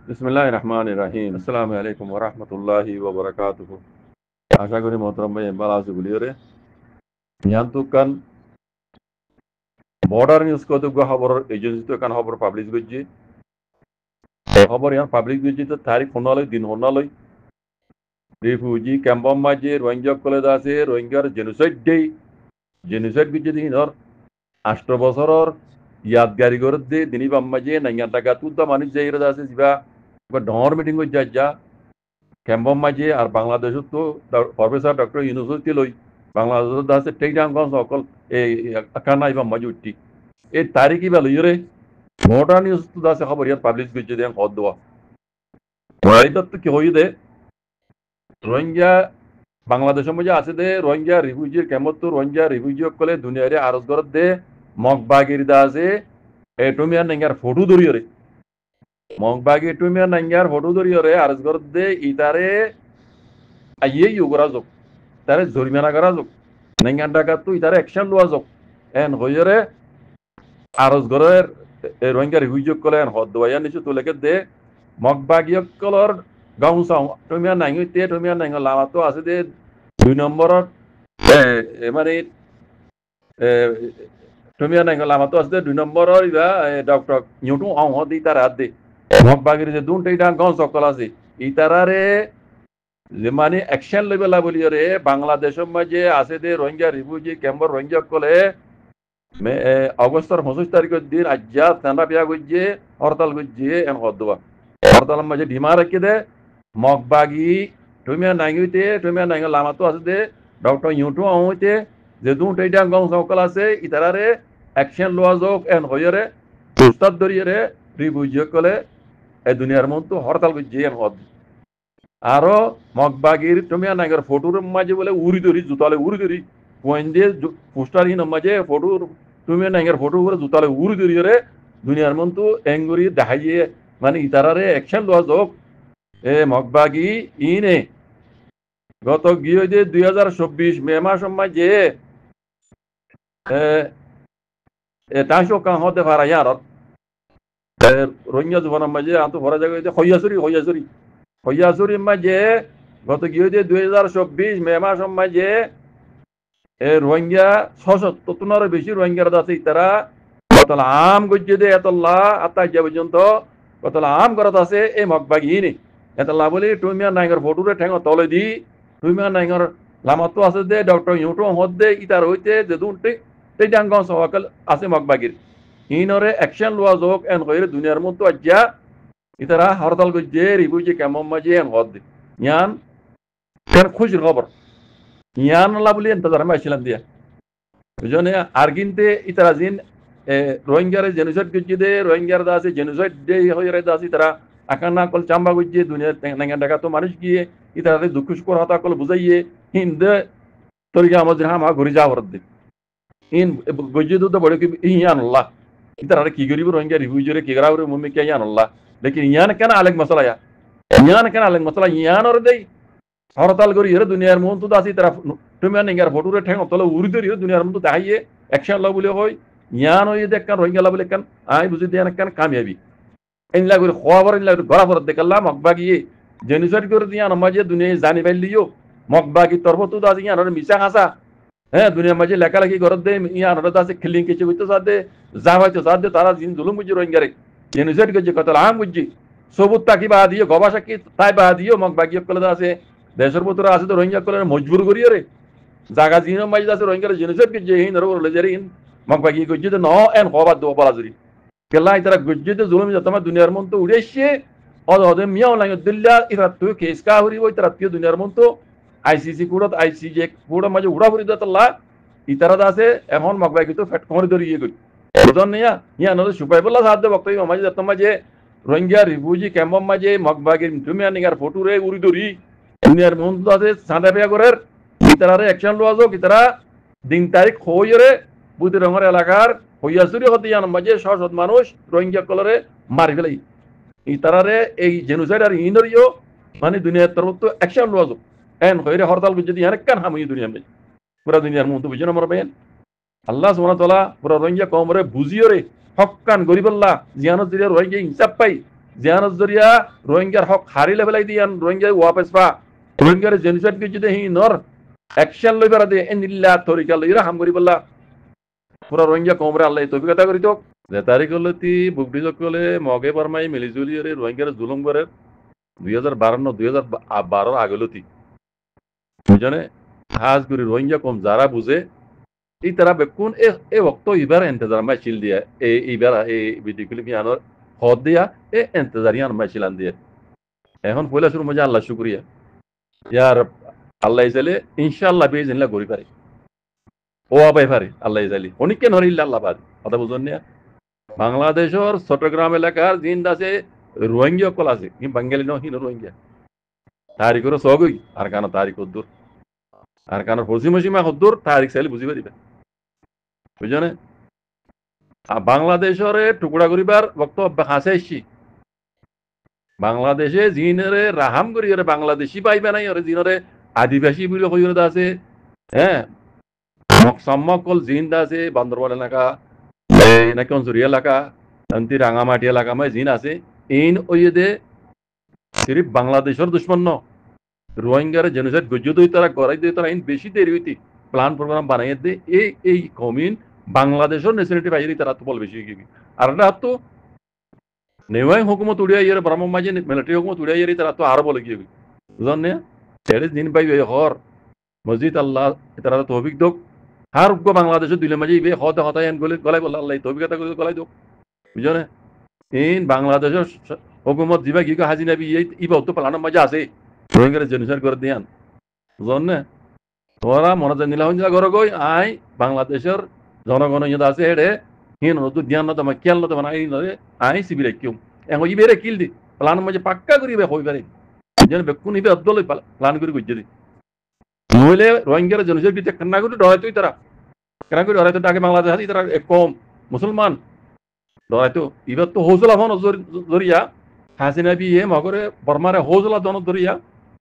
বিসমিল্লাহির রহমানির রহিম। আসসালামু আলাইকুম ওয়া রাহমাতুল্লাহি ওয়া বারাকাতুহু। আশা করি মোহতরম ভাই ভালো আছে বলিওরে নিয়ান্তুকান বর্ডার নিউজ কতক খবর এজেন্সি তো কান খবর পাবলিশ গজ্জি খবর ইয়ান পাবলিশ গজ্জি তো তারিখ হনালই দিন হনালই রিফিউজি ক্যাম্পম মাঝে রোহিঙ্গা কলেজ আছে রোহিঙ্গার জেনোসাইড গজ্জি দিনর 18 বছরের ইয়াদগারি করে দে দিনী বাম মাঝে নাইয়া টাকা তুদা মানুষ যাইরা আছে জিবা ডর মিটিং গজ্জা যা ক্যাম্পম মাঝে আর বাংলাদেশত তো প্রফেসর ডক্টর ইউনুস লই বাংলাদেশত আছে টেকডাঙ্গন সকল এই কানা ইবাম মাঝে উঠি এই তারিখই বা লইরে মডার্ন নিউজ তো আছে খবর ইয়ার পাবলিশ করছে দেন হদ দেওয়া এটা তো কি হই দে রোহিঙ্গা বাংলাদেশের মধ্যে আছে দে রোহিঙ্গা রিফিউজির কেমত তো রোহিঙ্গা রিফিউজি কলে দুনিয়ারে আরজ করত দে মগবাগির দা আছে এটুমিয়ার নাঙ্গার ফটো ধরিয়রে মগবাগি এটুমিয়ার নাঙ্গার ফটো ধরিয়রে আরজ করত দে ইতারে আইয়ে ইউগরা যোগ তারে জরিমানা করা যোগ নাঙ্গার টাকা তো ইতারে অ্যাকশন লওয়া যোগ এন হইরে আরজ গরের রোহিঙ্গা রিফিউজি কলে এন হদ দেওয়া নিচে তোলেকে দে মগবাগিয়ক কলর গাঁও চাও তুমি আর নাঙি তে তুমি আর নাঙি লামাতো আছে দে 2 নম্বরত মানে তুমি আর নাঙি লামাতো আছে দে 2 নম্বরর ইবা ডক্টর নিউটু আও হদি তার হাত দে মগবাগির যে দুন টেইডা গাঁও সকল আছে ইতারারে যে মানে অ্যাকশন লেভেলা বলিয়রে বাংলাদেশের মাঝে আছে দে রোহিঙ্গা রিফিউজি ক্যাম্পর রোহিঙ্গা কলে অগস্টর 25 তারিখের দিন আজ্জা তান্ডা পিয়া গজ্জে হরতাল গজ্জে এন হদবা হরতালের মাঝে ঢিমা রেখে দে মগবাগি তুমিয়া নাঙিতে তুমিয়া নাঙি লামাতো আছে দে ডক্টর ইউটু হইতে যে দুন টেইডা গাঁও সকল আছে ইতারারে অ্যাকশন লওয়া যোগ এন হইরে উস্তাদ দরিয়রে রিফিউজি কলে এ দুনিয়ার মতো হরতাল গজ্জে এন হদ আরো মগবাগির তুমিয়া নাঙের ফটোর মাঝে বলে উড়ি ধরি জুতালে উড়ি ধরি পয়েন্ট দিয়ে পোস্টার হিন মাঝে ফটো তুমিয়া নাঙের ফটো করে জুতালে উড়ি ধরি রে দুনিয়ার মতো এঙ্গুরি দেখাইয়ে মানে ইতারারে অ্যাকশন লওয়া যোগ এ মগবাগি ইনে গত গিয়ে যে 2024 মে মাস মাঝে টাইশো কাঁ হতে পারা ইয়ার রোহিঙ্গা জীবনের মাঝে আন্ত ভরা জায়গায় হইয়াছড়ি মাঝে গত গিয়ে যে 2024 মে মাস মাঝে রোহিঙ্গা 670 বেশি রোহিঙ্গার আছে তারা কতলা আম গজ্জে দে এতলা আত্মা পর্যন্ত কতলা আম করত আছে এই মগবাগি নি এতলা বলি তুমিয়া নাইগর ফটোরে ঠেঙ তলে দি তুমিয়া নাইগর লামাতো আছে দে ডক্টর ইউটো হদ দে ইতার হইতে যে দুনটি এই ডাঙ্গ সকল আছে মগবাগির ইনরে অ্যাকশন লওয়া যোগ এন হইরে দুনিয়ার মতো আজ্জা ইতারা হরতাল গজ্জে রিফিউজি কেমন মাঝে এন হদ দে ইয়ান কেন খুশির খবর ইয়ান লা বলি এন্তজার আমি আসছিলাম দিয়া বুঝনে আর কিনতে ইতারা জিন রোহিঙ্গার জেনোসাইড গজ্জে দে রোহিঙ্গার দা আছে জেনোসাইড দে হইরে দা আছে তারা আকানা কল চাম্বা গজ্জে দুনিয়া নাঙ্গা টাকা তো মানুষ গিয়ে ইতারা দুঃখ শুকর হতা কল বুঝাইয়ে হিন্দে তরিকা আমাদের হামা ঘুরে যাওয়ার দে ইন গজ্জে তো বড় কি ইয়ান আল্লাহ ইতারা কি গরিব রোহিঙ্গা রিফিউজিরে কি গরাউরে মুম্মি কে ইয়ান আল্লাহ लेकिन ইয়ান কেন আলেক মশলা ইয়ান কেন আলেক মশলা ইয়ান ওর দেই হরতাল করি এর দুনিয়ার মন তো আসি তারা তুমি নিগার ফটোরে ঠেং তলে উড়ি ধরি দুনিয়ার মন তো দেখাইয়ে অ্যাকশন লাভ বলে হয় ইয়ান ওই দেখ কান রোহিঙ্গা লাভ বলে কান আই বুঝি দেন কান কামিয়াবি ইনলা করে খবর ইনলা গড়া ফরত দেখাল্লা মগবাগি জেনোসাইড করে দিয়া নমাজে দুনিয়া জানি পাইলিও মগবাগি তরফ তো আসি ইয়ান মিছা হাসা হ্যাঁ দুনিয়ার মাঝে লেখালেখি করত দে ইয়ান আছে খিলিং কিছু কইতো সাথে যা হয়তো সাথে তারা জিন জুলুম বুঝি রোহিঙ্গারে জেনোসাইড করছে কত আম বুঝি সবুত তাকি বা দিও গবাসা কি তাই বা দিও মগবাগি কলে আছে দেশের ভিতর আছে তো রোহিঙ্গা কলে মজবুর করিও রে জায়গা জিন মাঝে আছে রোহিঙ্গা জেনোসাইড করছে হিন ধরো লেজারি হিন মগবাগি করছে তো ন এন হবার দেবো বলাজুরি কেলা তারা গজ্জে তো জুলুম তোমার দুনিয়ার মন তো উড়েছে অদে মিয়াও লাগে দিল্লা ইরা তো কেস কা হরি ওই তারা দুনিয়ার মন তো আইসিসি কুড়ত আইসিজে কুড়া মাঝে উড়া ফুরি দাতল্লা ইতারা আছে এখন মগবাগি তো ফেট কমরি ধরে ইয়ে করি বুঝন নিয়া ইয়া নলে সুপাই বলা সাথে বক্তব্য মাঝে যত মাঝে রোহিঙ্গা রিফিউজি ক্যাম্প মাঝে মগবাগির তুমিয়া নিগার ফটো রে উড়ি ধরি দুনিয়ার মন তো আছে সাদা পেয়া করে ইতারারে অ্যাকশন লওয়া যাক ইতারা দিন তারিখ হইরে বুদ্ধি রঙের এলাকার হইয়াছড়ি হতে ইয়ান মাঝে শত মানুষ রোহিঙ্গা কলরে মারি ফেলাই ইতারারে এই জেনোসাইড আর ইনরিও মানে দুনিয়ার তরফ তো অ্যাকশন লওয়া যাক এন হইরে হরতাল বুঝে দিয়ে কান হামই দুনিয়া মে পুরা দুনিয়ার মন তো বুঝে না মরবেন আল্লাহ সুবহানাহু ওয়া তাআলা পুরা রোহিঙ্গা কওমরে বুঝিও রে হক্কান গরিবাল্লাহ জিয়ানত দিলে রোহিঙ্গা হিসাব পাই জিয়ানত জরিয়া রোহিঙ্গার হক হারিলে ফেলাই দিয়ান রোহিঙ্গা ওয়াপস পা রোহিঙ্গার জেনোসাইড কে যদি হি নর অ্যাকশন লইবার দে এনিল্লা তরিকা লইরা হাম করি বললা পুরা রোহিঙ্গা কমরে আল্লাহ তৌফিকতা করি তো যে তারিখ হলতি বুকডি সকলে মগে বর্মাই মিলিজুলি রে রোহিঙ্গার জুলুম করে 2012 2012 আগলতি বুঝনে হাজ করি রোহিঙ্গা কম যারা বুঝে এই তারা বেকুন এ ওক্ত ইবার ইন্তজার মা চিল দিয়া ইবার এই বিদিকুলি মিয়ানোর হদ দিয়া ইন্তজারিয়ান মা চিলান দিয়ে এখন পয়লা শুরু মজা আল্লাহ শুকরিয়া ইয়ার আল্লাহ ইজালে ইনশাআল্লাহ বেজিনলা গরি পারে ও আবাই পারে আল্লাহ ইজালি অনেক কেন হরিল্লা আল্লাহ পারে কথা বুঝুন না বাংলাদেশের চট্টগ্রাম এলাকার জিন আছে রোহিঙ্গা কল আছে কি বাঙালি ন হিন রোহিঙ্গা তারিখের সগই আর কান তারিখ হদ্দুর আর কান পশ্চিমসীমা হদ্দুর তারিখ চাইলে বুঝি পারিবে বুঝনে বাংলাদেশের টুকরা করিবার বক্তব্য হাসে আসছি বাংলাদেশে জিনরে রাহাম করি বাংলাদেশি পাইবে নাই ওরে জিনরে আদিবাসী বলে কইরে আছে হ্যাঁ সম্মকল জিন আছে বান্দরবান এলাকা নাকি অঞ্চুরি এলাকা শান্তি রাঙামাটি এলাকা মানে জিন আছে ইন ওইদে সিরিফ বাংলাদেশের দুশ্মন ন রোহিঙ্গার জেনোসাইড গজ্জু দই তারা গড়াই দই তারা ইন বেশি দেরি হইতি প্ল্যান প্রোগ্রাম বানাই দে এই কমিন বাংলাদেশের ন্যাশনালিটি বাইরে তারা তো বল বেশি গিয়ে আর না তো নেওয়াই হুকুমত উড়িয়া ইয়ার ব্রাহ্ম মাঝে মিলিটারি হুকুমত উড়িয়া ইয়ারি তারা তো আরো বলে গিয়ে বুঝলেন না ছেড়ে দিন পাইবে হর মসজিদ আল্লাহ তারা তৌফিক দোক হার উগ্র বাংলাদেশের দুইলে মাঝে ইবে হতে হতায় গলে গলাই বলল আল্লাহ তৌফিকতা করে গলাই দোক বুঝলে ইন বাংলাদেশের হুকুমত দিবা কি হাজি নাবি ইবা তো প্লানের মাঝে আছে রোহিঙ্গার জেনোসাইড করে দিয়ান বুঝলেন না তোরা মনে জানিলা হইলা ঘর গই আই বাংলাদেশের জনগণ ইয়ে আছে এড়ে হিন তো ধ্যান না তোমার খেয়াল না তোমার আই সিবিরে কিউ এখন ইবেরে কিল দি প্লানের মাঝে পাক্কা করিবে হই পারে যেন বেকুন ইবে অদ্দল প্লান করে গুজে দি নইলে রোহিঙ্গার জেনোসাইড দিতে কান্না করে ডরাই তুই তারা কেন করে ডরাই তো আগে বাংলাদেশ হাতি তারা কম মুসলমান ডরাই তো ইবার তো হৌজলা হন জরিয়া হাসিনা বিয়ে মগরে বর্মারে হৌজলা দন ধরিয়া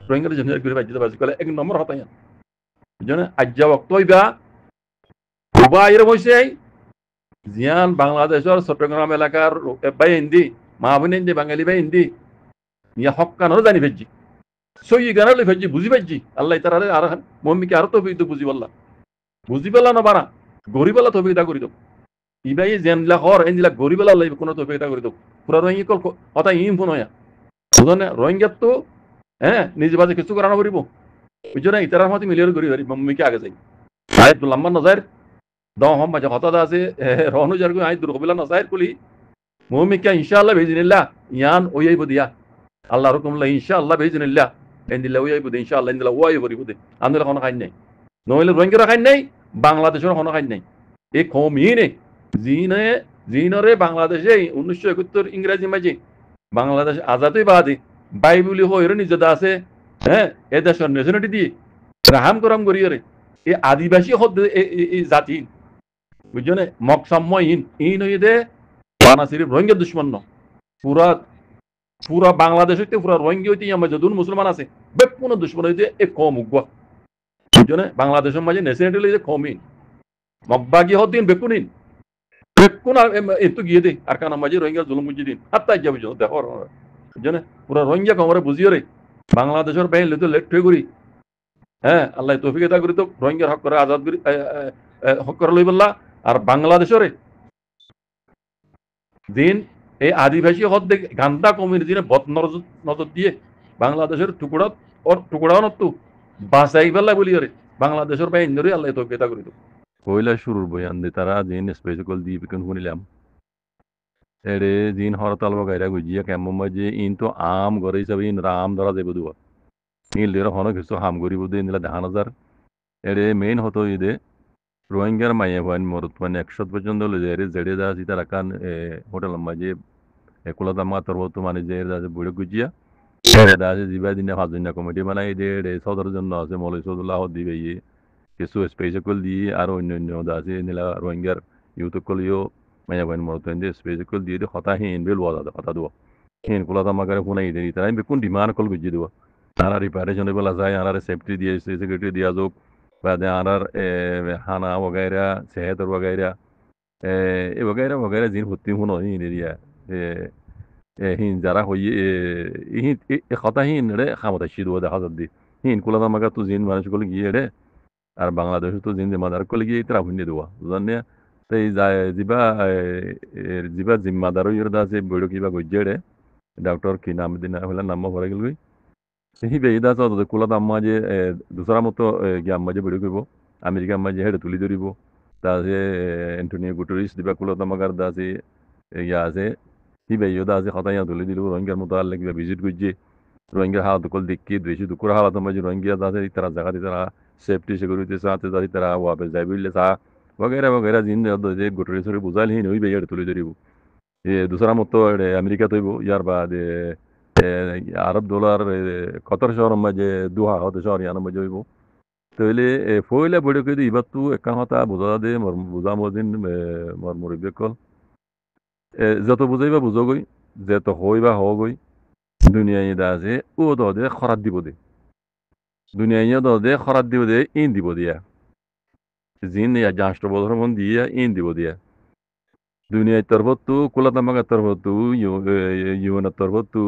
রোহিঙ্গার জেনোসাইড করে বাজিতে বাজি করে এক নম্বর হতাই বুঝলে আজ্জা বক্ত ইবা উবা এরকম হয়েছে জিয়ান বাংলাদেশের চট্টগ্রাম এলাকার বাই হিন্দি মাহবুন হিন্দি বাঙালি বাই হিন্দি ইয়া হকানোর জানি ফেজি সই গানালে ফেজি বুঝি পাইছি আল্লাহ তারা আর মম্মিকে আরো তো বুঝি বললা বুঝি পেলা না বানা গরিবেলা তো বিদা করি দো ইবাই জেনলা হর এনজিলা গরিবেলা লাইব কোনো তো বিদা করি দো পুরা রোহিঙ্গা কল কথা ইম ফোন হয়া বুঝনে রোহিঙ্গা তো হ্যাঁ নিজ বাজে কিছু করানো করিব বুঝছো ইতারার মতো মিলিয়ন করি পারি মম্মিকে আগে যাই আয় তো লম্বা নজার দাও হম মাঝে হতা আছে রহনু জার আই দুর্গবিলা নজার কুলি মম্মিকে ইনশাআল্লাহ বেজিনিল্লাহ ইয়ান ওয়াইব দিয়া আল্লাহ রকমলা ইনশাআল্লাহ বেজিনিল্লাহ এন্দিলা ওয়াইব দে ইনশাআল্লাহ এন্দিলা ওয়াইব করিব দে আন্দোলন কোনো খাই নাই নইলে রোহিঙ্গার খাই নাই বাংলাদেশের কোনো খাই নাই এই কমিনে জিনরে বাংলাদেশে 1971 ইংরেজি মাঝে বাংলাদেশ আজাদই বাদে বাইবুলি হইরে নিজেদা আছে হ্যাঁ এ দেশের ন্যাশনালিটি দিয়ে রাহাম করাম করিয়ে এই আদিবাসী হদ এই জাতি বুঝছো না মকসাম্য ইন হয়ে দে বানা সিরিফ রোহিঙ্গা দুশ্মন পুরা পুরা বাংলাদেশ হইতে পুরা রোহিঙ্গা হইতে আমার যদুন মুসলমান আছে বেকুন দুশ্মন হইতে এ কম উগ্র বুঝছো না বাংলাদেশের মাঝে ন্যাশনালিটি কমিন মকবাগি হদ্দিন বেকুনিন বেকুন এত গিয়ে দে আর কানা মাঝে রোহিঙ্গা জুলুম বুঝিয়ে দিন হাত তাই যাবে দেখো বুঝছো না পুরা রোহিঙ্গা কমরে বুঝিয়ে রে বাংলাদেশের বাইরে তো লেট হয়ে করি হ্যাঁ আল্লাহ তৌফিক আদা করি তো রোহিঙ্গার হক করে আজাদ করি হক করে লই বললা আর বাংলাদেশের দিন এই আদিবাসী হদ গান্দা কমিউনিটি বদ নজর দিয়ে বাংলাদেশের টুকরাও নতো বাঁচাই ফেলা বলি রে বাংলাদেশের বাইরে ধরে আল্লাহ তৌফিক আদা করি তো কইলা শুরুর বয়ান দে তারা দিন স্পেশাল দিয়ে বিকন শুনিলাম এরে দিন হরতাল বগাইরা গুজিয়া কেমন মাঝে ইন তো আম গরে হিসাবে ইন রাম ধরা যাবে দুয়া নীলের হন কিছু হাম গরিব দিয়ে নিলা 10,000 এরে মেইন হতো ইদে রোহিঙ্গার মাইয়া ভাইন মরত মানে 100 পর্যন্ত লয়ে যায় জেডে দা সিতা রাখান হোটেল মাঝে একুলা দামা তরবত মানে যে বুড়ে গুজিয়া এরে দা জিবা দিনে ফাজনা কমিটি বানাই দে রে সদর জন্য আছে মৌলভী সদুল্লাহ দিবে কিছু স্পেশাল দিয়ে আর অন্য দা আছে নিলা রোহিঙ্গার ইউটিউব কলিও মাইয়া ভাইন মরত এন্ডে স্পেশাল দিয়ে হতা হিন বেল ওয়াদা হতা দো হিন কুলা দামা করে ফোনাই দে তাই বেকুন ডিমান্ড কল গুজি দিও আনার রিপারেশন বলা যায় আনার সেফটি দিয়ে সিকিউরিটি দিয়া যোগ बाद आनार खाना वगैरह सेहत वगैरह वगैरह वगैरह जिन होती हूँ नहीं एरिया hin যারা হই হি কথা হিন রে ক্ষমতা শিদু দেখা যাচ্ছে হিন কুলা দামাগা তো জিন মানুষ গুলো গিয়ে রে আর বাংলাদেশে তো জিন মাদার কলে গিয়ে তারা হুন্নি দেওয়া জানে তাই যায় জিবা জিবা জিম্মাদার ইয়ের দাসে বড় কিবা গজ্জে রে ডক্টর কি নাম দিন হলে নাম ভরে গেল হি বে ইদা তো কুলা দাম্মা যে দুসরা মতো গিয়াম্মা যে বড় কইব আমেরিকা আম্মা যে হেডে তুলি ধরিব তাছে এন্টোনিও গুটারিস দিবা কুলা দামাগার দাসে ইয়া আছে হিবে ইয়োদা আছে খতাইয়া তুলি দিল রোহিঙ্গার মতো আল্লাহ কিবা ভিজিট করছে রোহিঙ্গা হাত কল দেখি দেশি দুকুর হালাত মাঝে রোহিঙ্গা দাসে তারা জায়গা তারা সেফটি সিকিউরিটি সাথে দাঁড়িয়ে তারা ওয়াপে যাই বললে সা वगैरह वगैरह जिन जे गोटरी सरी बुझाल ही नई बेयर तुली धरिब ये दूसरा मत तो अमेरिका तोइब यार बाद আরব ডলার কতর শহর মাঝে দুহা হতে শহর ইয়ানোর মাঝে হইব তাহলে ফইলে বড় করে এবার তো একা কথা বোঝা দে বুঝা মদিন মর মুরব্বী কল যত বুঝাইবা বুঝোগই যে তো হইবা হগই দুনিয়ায় দা আছে ও দে খরাত দিব দে দুনিয়ায় দে খরাত দিব দে ইন দিব দিয়া জিন ya janshto bodhor mon dia in দিব দিয়া দুনিয়ায় তরবতু কুলাতামাগা তরবতু ইউনা তরবতু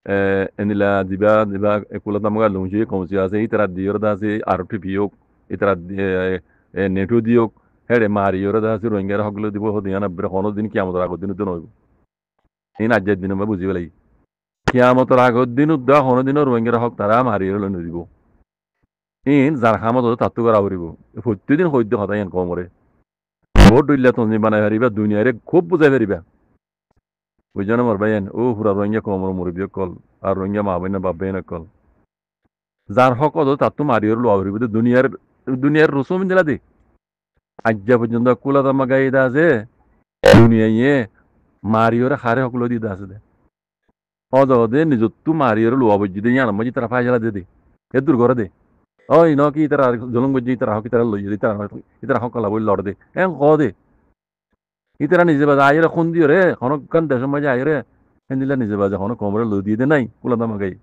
enila diba kulatamaga lungi komsi ase itara diyorda ase arti biok itara netu diok hele mari yorda ase roingera hoglo dibo hodiyana bre hono din kiamot rago dinu don hoybo in ajjed dinu ma buzi belai kiamot rago dinu da hono dinu roingera hok tara mari yorlo dibo in jar khamot tattu kara horibo প্রতিদিন হইতে হতায়ন কমরে vote দিলে তুমি বানাই হারিবা দুনিয়ারে খুব বুঝাই হারিবা বুঝানো মর ভাইয়েন ও পুরা রোহিঙ্গা কমর মুরব্বী কল আর রোহিঙ্গা মা বইনা বাপ বেন কল যার হক অদ তার তো মারিয়র লো হরিব দুনিয়ার রসুম দিলা দে আজ্জা পর্যন্ত কুলা দামা গাই দা আছে দুনিয়ায় মারিয়রে হারে হকলো দি দা আছে দে অদ দে নিজত্তু মারিয়র লো অবজি দে ইয়ান মজি তারা ফাইলা দে দে এ দূর করে দে ওই ন কি তারা জলং গজি তারা হকি তারা লই দি তারা ইতারা হকলা বই লড় দে এন ক দে ইতারা নিজে বাজা আইরে খুন দিও রে হনকান দেশ মজা আইরে হেন্দিলা নিজে বাজা হন কমরে লই দিয়ে দে নাই কুলা দামা গাই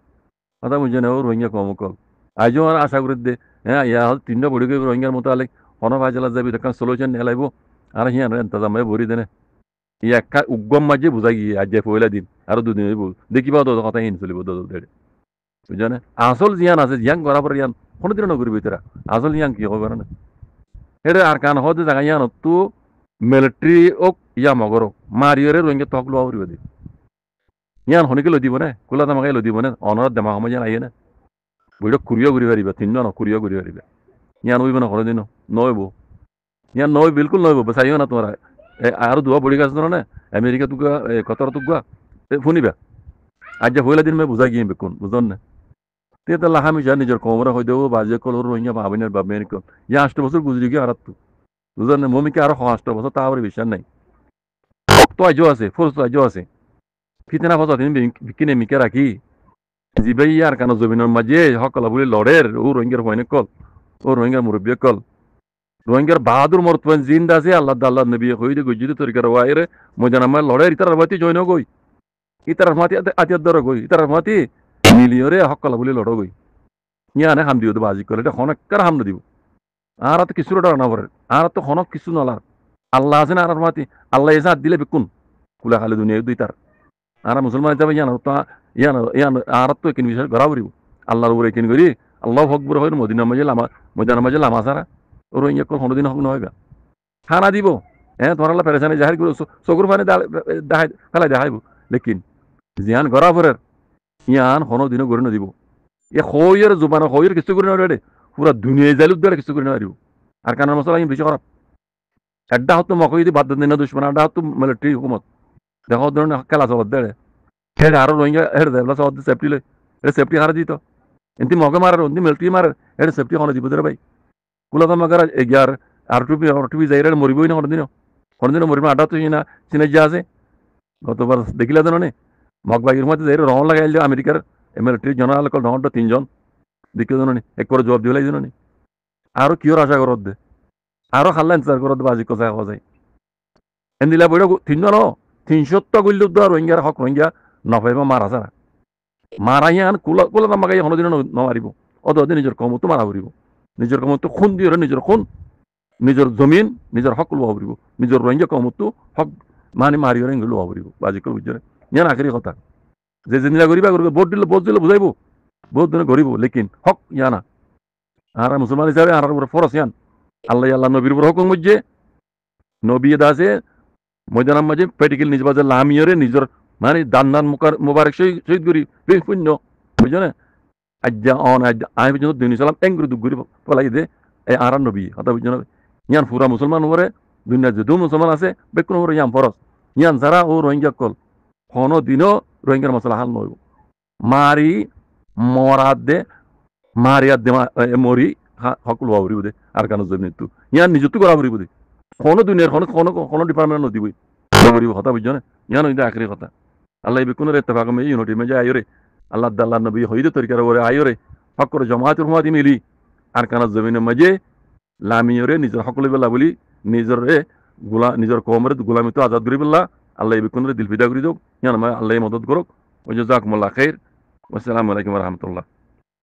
কথা বুঝে না ও রোহিঙ্গা কম কল আজও আর আশা করি দে হ্যাঁ ইয়া হল তিনটা বড়ি গই রোহিঙ্গার মতো আলে হন ভাজলা যাবি দেখান সলিউশন নেলাইব আর হিয়ান এন্তজামে ভরি দেনে ইয়া একা উগ্গম মাঝে বুঝাই গিয়ে আজ পয়লা দিন আর দুদিন হইব দেখিবা তো কথা হিন চলিব দল দেড়ে বুঝা না আসল জিয়ান আছে জিয়ান করা পরে ইয়ান কোনোদিন নকরিবি তারা আসল ইয়ান কি হবে না এটা আর কান হতে জায়গা ইয়ান তো মিলিটারি ওক ইয়া মগর মারিয়রে রোহিঙ্গা তক লোয়া হরিব দি ইয়ান হনিকে লই দিব না কুলা দামাকে লই দিব না অনর দেমা সময় ইয়ান আইয়ে না বইটা কুরিয়া ঘুরি পারিবা তিনজন কুরিয়া ঘুরি পারিবা ইয়ান হইব না কোনোদিন নইব ইয়ান নই বিলকুল নইব চাইও না তোমার আর দুয়া বড়ি গাছ না আমেরিকা তুকা কতর তুকা শুনিবা আজ হইলা দিন মই বুঝাই গিয়ে বেকুন বুঝন না তে তাহলে আমি যা নিজের কমরা হয়ে দেবো বাজে কল রোহিঙ্গা ভাবিনের বাবেন কল ইয়া 8 বছর গুজরি গিয়ে আর তো বুঝন না মমিকে আরো 8 বছর তাহলে বিশ্বাস নাই তো আজও আছে ফোর্স আজও আছে ফিতনা ফসা দিন কিনে মিকে রাখি জিবাই আর কানো জমিনের মাঝে হকলা বলে লড়ের ও রোহিঙ্গার হয়নি কল ও রোহিঙ্গার মুরব্বী কল রোহিঙ্গার বাহাদুর মরতবেন জিন্দা আছে আল্লাহ নবী হইতে গজিতে তরিকার ওয়াইরে মজানামা লড়ের ইতার মাতি জয়ন গই ইতার মাতি আতিয়ার দর গই ইতার মাতি মিলিয়রে হকলা বলে লড় গই ইয়ানে হাম দিও বাজি করে এটা হনকার হাম দিব আর তো কিছু ডর না পড়ে আর তো হনক কিছু নলার আল্লাহ আছে না আর মাতি আল্লাহ এসে দিলে বেকুন কুলা খালি দুনিয়া দুই তার আর মুসলমান যাবে ইয়ান তো ইয়ান ইয়ান আর তো কিন বিষয় গড়া করিব আল্লাহর উপরে কিন করি আল্লাহ আকবার হয় মদিনার মাঝে লামা সারা ওর ইয়া কোন কোনদিন হক নয় খানা দিব হ্যাঁ তোমার আল্লাহ পেরেশানি জাহির করে চকুর পানি দেখাই ফেলাই দেখাইব লেকিন জিয়ান গড়া পরে ইয়ান কোনোদিনও গড়ে নদিব এ হইয়ের জোবান হইয়ের কিছু করে নড়ে পুরা দুনিয়ায় জালুক দেওয়ার কিছু করে নড়িব আর কানার মশলা আমি বেশি খারাপ একটা হতো মকই যদি বাদ দিন না দুশ্মন আড্ডা হতো মিলিটারি হুকুমত দেখো ধরনের খেলা চলত দেড়ে হেড আরো রোহিঙ্গা হেড দেবলা চলত সেফটি লই এটা সেফটি হারা দিত এমনি মগে মারার অন্তি মিলিটারি মারার এটা সেফটি কোনো দিব দেরে ভাই কুলাতা মগার এগার আর টুপি যাই মরিবই না কোনোদিনও মরিব আড্ডা তো না চিনে যা আছে গতবার দেখিলা জানো নে মগবাগির মধ্যে যাই রং লাগাই আমেরিকার মিলিটারি জেনারেল কল রংটা 3 জন দেখিও জানো নি এক করে জবাব দিলাই জানো নি আরো কিয়র আশা করত দে আরো খাল্লা ইন্তজার করত বাজি কথা যায় এন্দিলা বইটা 3 জন 300 গুল্লু দর রোহিঙ্গার হক রোহিঙ্গা নফাইবা মারা সারা মারাইয়ান কুলা মাগাই কোনোদিন নমারিব অতদিন নিজের কমতো মারা হরিব নিজের কমতো খুন দিয়ে নিজের খুন নিজের জমিন নিজের হক লোয়া হরিব নিজের রোহিঙ্গা কমতো হক মানে মারিও রেঙ্গ লোয়া হরিব বাজি করে বুঝে ইয়ান আখেরি কথা যে জিনিস করিবা করবে ভোট দিলে বুঝাইবো বহুত দিনে গরিব লেকিন হক ইয়ানা আর মুসলমান হিসাবে আর উপরে ফরস ইয়ান আল্লাহ নবীর উপর হুকুম মধ্যে নবী দাসে ময়দানার মাঝে পেটিকেল নিজ বাজার লামিয়রে নিজের মানে দান মুবারক শহীদ করি পুণ্য বুঝছো না আজ্ঞা অন আই পর্যন্ত দুই সালাম এঙ্গুরি দুগুরি পলাই দে এ আর নবী কথা বুঝছো না ইয়ান পুরা মুসলমান উপরে দুনিয়া যদিও মুসলমান আছে বেকুন উপরে ইয়ান ফরস ইয়ান যারা ও রোহিঙ্গা কল কোনো দিনও রোহিঙ্গার মশলা হাল নইব মারি মরাত দে মারিয়াত দে মরি সকল হওয়া ফুরিব দে আর কানো জন্য একটু ইয়ান নিজত্ব করা ফুরিব দে কোনো দুনিয়ার কোনো ডিপার্টমেন্ট নদীবই ফুরিব কথা বুঝছো না ইয়ান হইতে আখরি কথা আল্লাহ বেকুনের এত্তেফাক মে ইউনিটি মে যায় রে আল্লাহ নবী হইদে তরিকার ওরে আয়রে হক করে জমাতের হুমাতি মিলি আর কানো জমিনের মাঝে লামিয়রে নিজের সকলে বেলা বলি নিজের কমরে গোলামি তো আজাদ করি পেলা আল্লাহ বেকুনের দিল ফিদা করে দিও ইয়ান আল্লাহ মদত করুক ওই জাজাকুমুল্লাহ খাইর আসসালামু আলাইকুম ওয়া রাহমাতুল্লাহ